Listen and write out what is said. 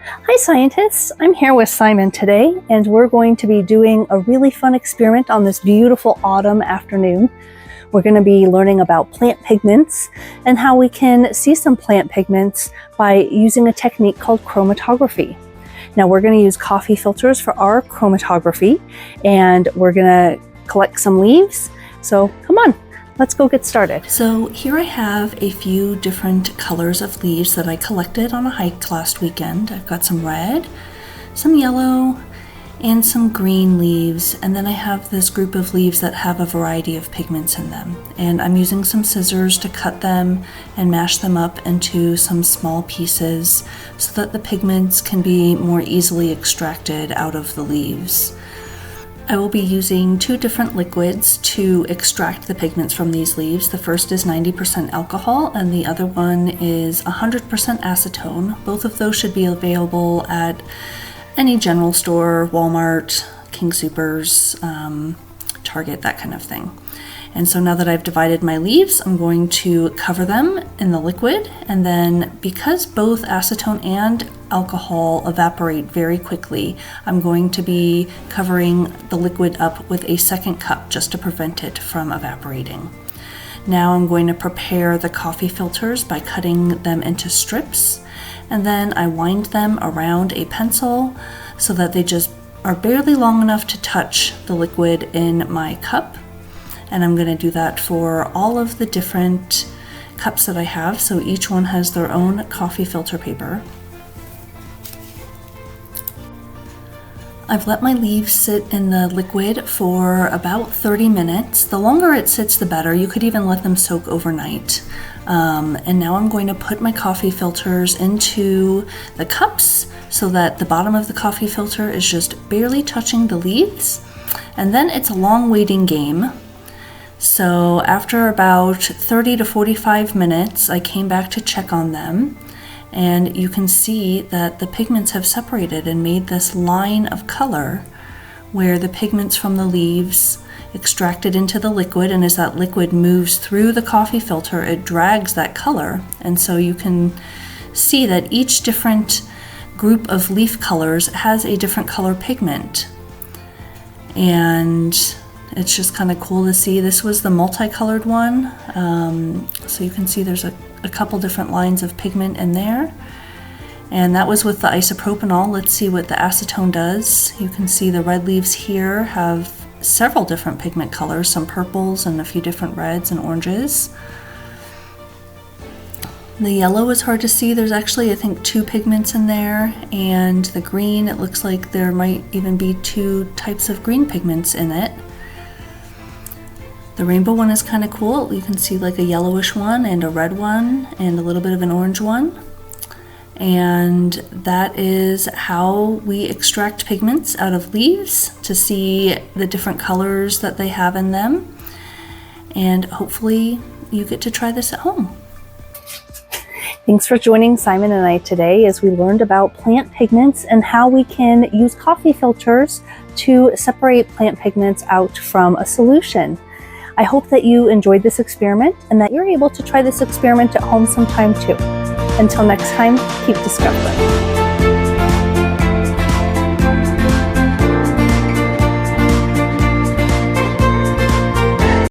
Hi scientists, I'm here with Simon today, and we're going to be doing a really fun experiment on this beautiful autumn afternoon. We're going to be learning about plant pigments and how we can see some plant pigments by using a technique called chromatography. Now we're going to use coffee filters for our chromatography, and we're going to collect some leaves. So come on, let's go get started. So here I have a few different colors of leaves that I collected on a hike last weekend. I've got some red, some yellow, and some green leaves, and then I have this group of leaves that have a variety of pigments in them. And I'm using some scissors to cut them and mash them up into some small pieces so that the pigments can be more easily extracted out of the leaves. I will be using two different liquids to extract the pigments from these leaves. The first is 90% alcohol and the other one is 100% acetone. Both of those should be available at any general store, Walmart, King Soopers, Target, that kind of thing. And so now that I've divided my leaves, I'm going to cover them in the liquid, and then because both acetone and alcohol evaporate very quickly, I'm going to be covering the liquid up with a second cup just to prevent it from evaporating. Now I'm going to prepare the coffee filters by cutting them into strips, and then I wind them around a pencil so that they just are barely long enough to touch the liquid in my cup. And I'm going to do that for all of the different cups that I have, so each one has their own coffee filter paper. I've let my leaves sit in the liquid for about 30 minutes. The longer it sits, the better. You could even let them soak overnight. And now I'm going to put my coffee filters into the cups so that the bottom of the coffee filter is just barely touching the leaves. And then it's a long waiting game. So after about 30 to 45 minutes, I came back to check on them, and you can see that the pigments have separated and made this line of color where the pigments from the leaves extracted into the liquid, and as that liquid moves through the coffee filter, it drags that color. And so you can see that each different group of leaf colors has a different color pigment. And it's just kind of cool to see. This was the multicolored one. So you can see there's a couple different lines of pigment in there. And that was with the isopropanol. Let's see what the acetone does. You can see the red leaves here have several different pigment colors, some purples and a few different reds and oranges. The yellow is hard to see. There's actually, I think, 2 pigments in there. And the green, it looks like there might even be 2 types of green pigments in it. The rainbow one is kind of cool. You can see like a yellowish one and a red one and a little bit of an orange one. And that is how we extract pigments out of leaves to see the different colors that they have in them. And hopefully you get to try this at home. Thanks for joining Simon and I today as we learned about plant pigments and how we can use coffee filters to separate plant pigments out from a solution. I hope that you enjoyed this experiment and that you're able to try this experiment at home sometime too. Until next time, keep discovering.